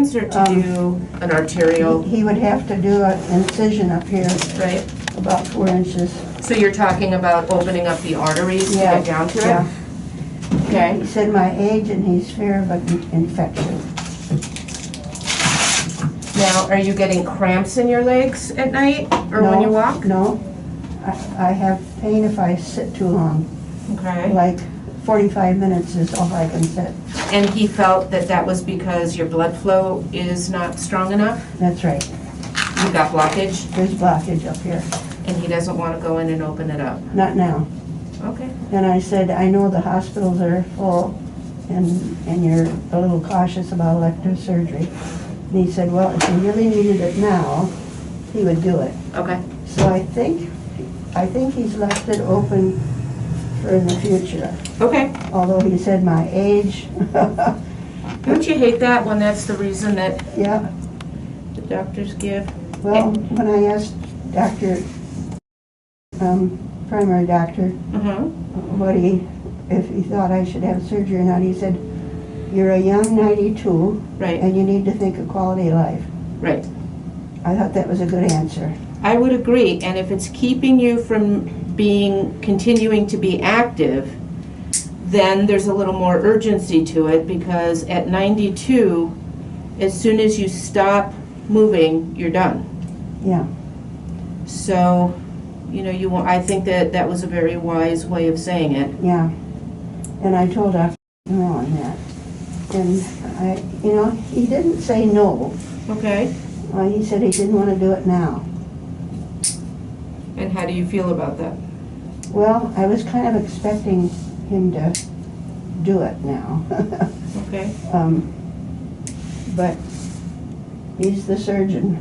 or to do an arterial? He would have to do an incision up here, Right. about 4 inches. So you're talking about opening up the arteries to get down to it? Yeah. Okay. He said my age and he's fear of an infection. Now, are you getting cramps in your legs at night or when you walk? No. I have pain if I sit too long. Okay. Like 45 minutes is all I can sit. And he felt that that was because your blood flow is not strong enough? That's right. You got blockage? There's blockage up here. And he doesn't want to go in and open it up? Not now. Okay. And I said, I know the hospitals are full and you're a little cautious about elective surgery. And he said, well, if he really needed it now, he would do it. Okay. So I think he's left it open for in the future. Okay. Although he said my age. Don't you hate that when that's the reason that Yeah. the doctors give? Well, when I asked primary doctor, if he thought I should have surgery or not, he said, you're a young 92, Right. and you need to think of quality of life. Right. I thought that was a good answer. I would agree, and if it's keeping you from continuing to be active, then there's a little more urgency to it, because at 92, as soon as you stop moving, you're done. Yeah. So, you know, I think that was a very wise way of saying it. Yeah. And I told Dr. Nolan that. And he didn't say no. Okay. He said he didn't want to do it now. And how do you feel about that? Well, I was kind of expecting him to do it now. Okay. But he's the surgeon.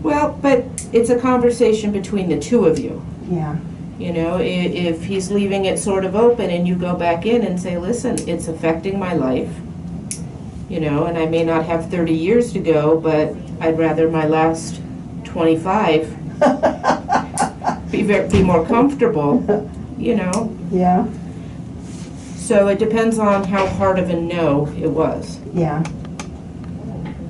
Well, but it's a conversation between the two of you. Yeah. You know, if he's leaving it sort of open and you go back in and say, listen, it's affecting my life, you know, and I may not have 30 years to go, but I'd rather my last 25 be more comfortable, you know. Yeah. So it depends on how hard of a no it was. Yeah.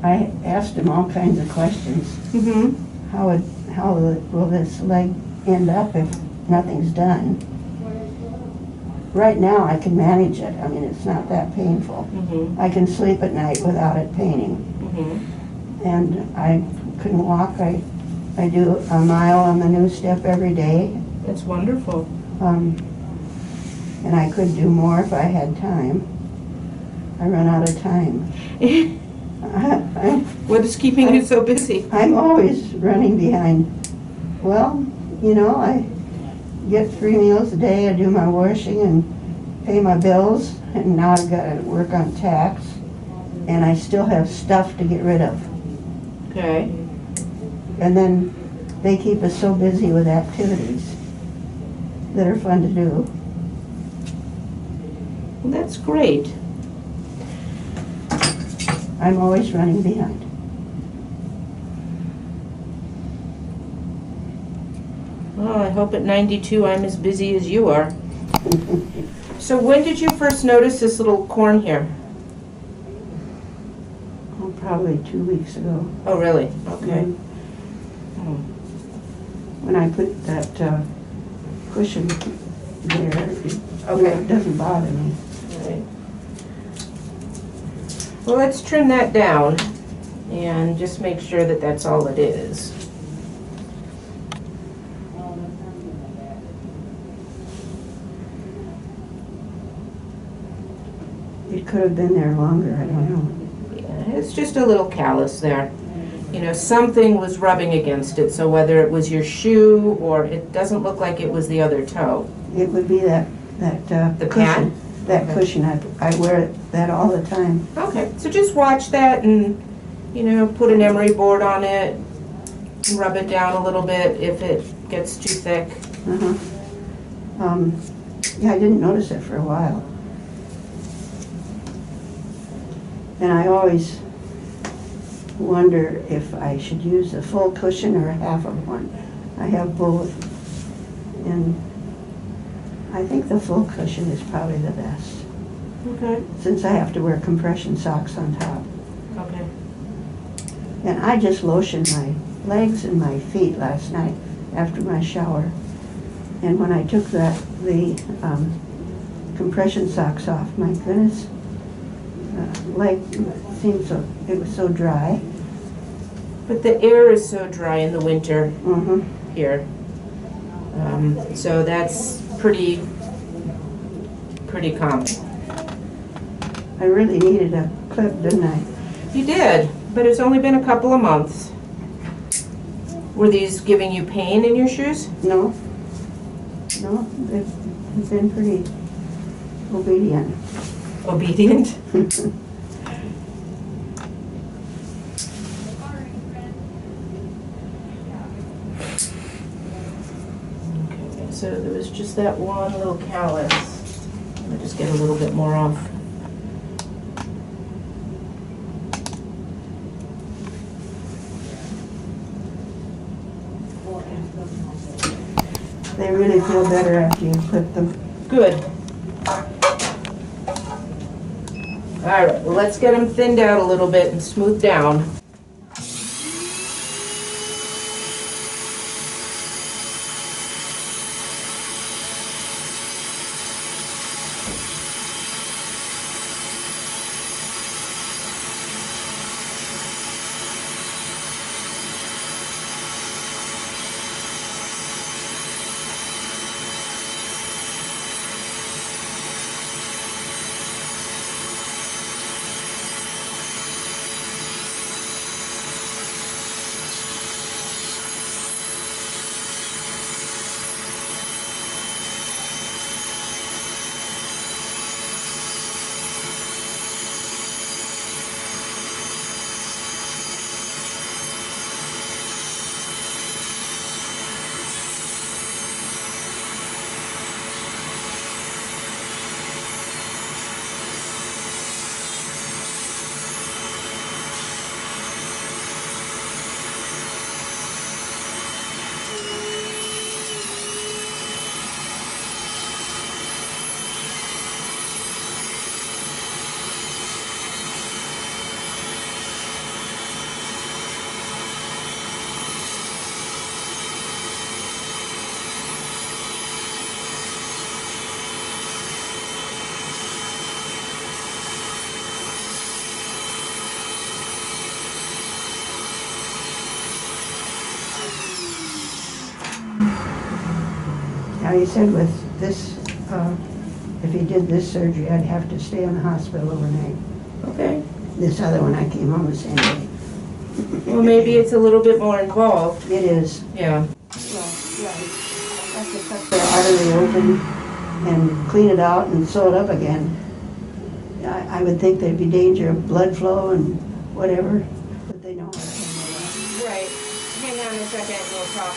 I asked him all kinds of questions. Mm-hmm. How will this leg end up if nothing's done? Right now I can manage it. I mean, it's not that painful. Mm-hmm. I can sleep at night without it paining. Mm-hmm. And I can walk. I do a mile on the new step every day. That's wonderful. And I could do more if I had time. I run out of time. What is keeping you so busy? I'm always running behind. Well, you know, I get 3 meals a day. I do my washing and pay my bills. And now I've got to work on tax. And I still have stuff to get rid of. Okay. And then they keep us so busy with activities that are fun to do. Well, that's great. I'm always running behind. Well, I hope at 92 I'm as busy as you are. So when did you first notice this little corn here? Oh, probably 2 weeks ago. Oh, really? Okay. When I put that cushion there, it doesn't bother me. Right. Well, let's trim that down and just make sure that that's all it is. It could have been there longer, I don't know. Yeah, it's just a little callus there. You know, something was rubbing against it, so whether it was your shoe or it doesn't look like it was the other toe. It would be that The cushion. pad? That Okay. cushion, I wear that all the time. Okay, so just watch that and, you know, put an emery board on it, and rub it down a little bit if it gets too thick. Yeah, I didn't notice it for a while. And I always wonder if I should use a full cushion or half of one. I have both. And I think the full cushion is probably the best, Okay. since I have to wear compression socks on top. Okay. And I just lotioned my legs and my feet last night after my shower. And when I took the compression socks off, my goodness, leg seemed so, it was so dry. But the air is so dry in the winter Mm-hmm. here. So that's pretty common. I really needed a clip, didn't I? You did, but it's only been a couple of months. Were these giving you pain in your shoes? No. No, they've been pretty obedient. Obedient? Okay, so there was just that one little callus. Let me just get a little bit more off. They really feel better after you clip them. Good. All right, well, let's get them thinned out a little bit and smoothed down. Now, you said with this, if he did this surgery, I'd have to stay in the hospital overnight. Okay. This other one, I came home the same day. Well, maybe it's a little bit more involved. It is. Yeah. Well, yeah, I have to cut the artery open and clean it out and sew it up again. I would think there'd be danger of blood flow and whatever, but they know how to handle that. Right. Hang on a second, we'll talk.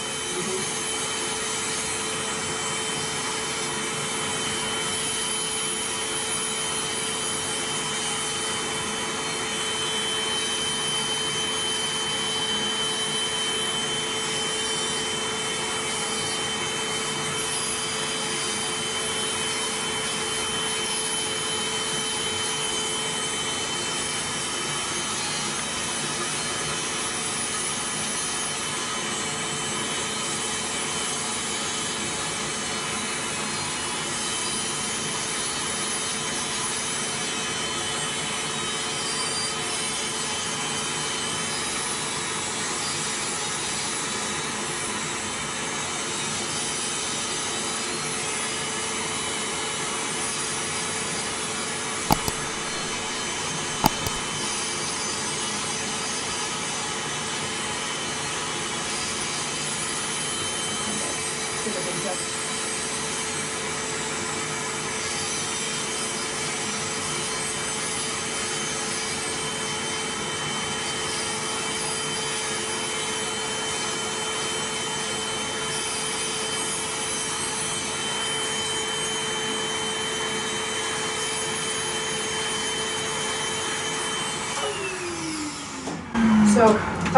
So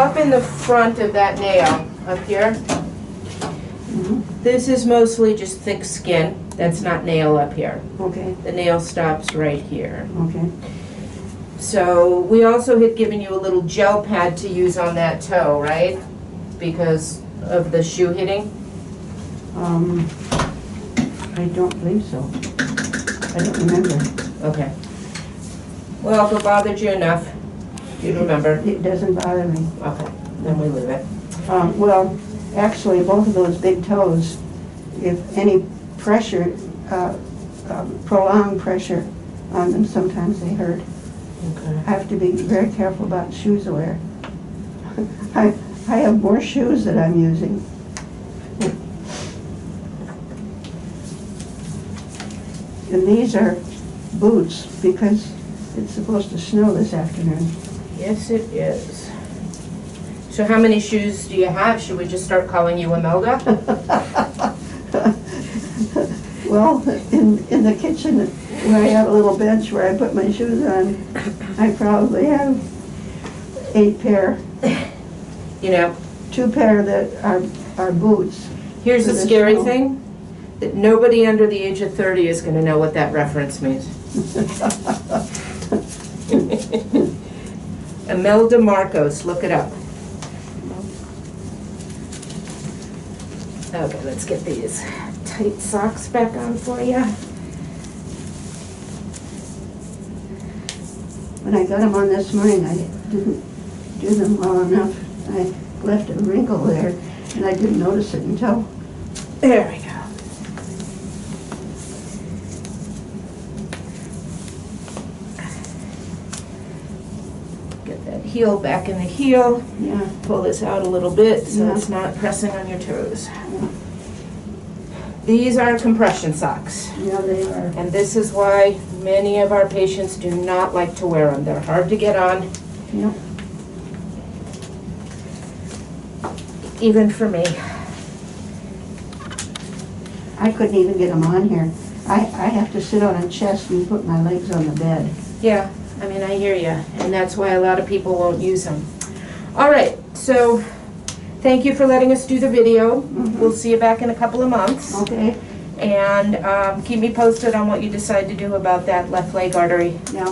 up in the front of that nail, up here, this is mostly just thick skin. That's not nail up here. Okay, The nail stops right here. okay. So we also had given you a little gel pad to use on that toe, right? Because of the shoe hitting? I don't believe so. I don't remember. Okay. Well, if it bothered you enough, you'd remember. It doesn't bother me. Okay, then we leave it. Well, actually, both of those big toes, if any pressure, prolonged pressure on them, sometimes they hurt. Okay. I have to be very careful about shoes I wear. I have more shoes that I'm using. And these are boots because it's supposed to snow this afternoon. Yes, it is. So how many shoes do you have? Should we just start calling you Imelda? Well, in the kitchen where I have a little bench where I put my shoes on, I probably have 8 pair. You know, 2 pair that are boots. here's For the the scary snow. thing, that nobody under the age of 30 is going to know what that reference means. Imelda Marcos, look it up. Okay, let's get these tight socks back on for you. When I got them on this morning, I didn't do them well enough. I left a wrinkle there, and I didn't notice it until. There we go. Get that heel back in the heel. Yeah. Pull this out a little bit so Yeah. it's not pressing on your toes. These are compression socks, Yeah, they are. and this is why many of our patients do not like to wear them. They're hard to get on, Yep. even for me. I couldn't even get them on here. I have to sit on a chest and put my legs on the bed. Yeah, I mean, I hear you, and that's why a lot of people won't use them. All right, so thank you for letting us do the video. We'll see you back in a couple of months. Okay? And keep me posted on what you decide to do about that left leg artery. Yeah.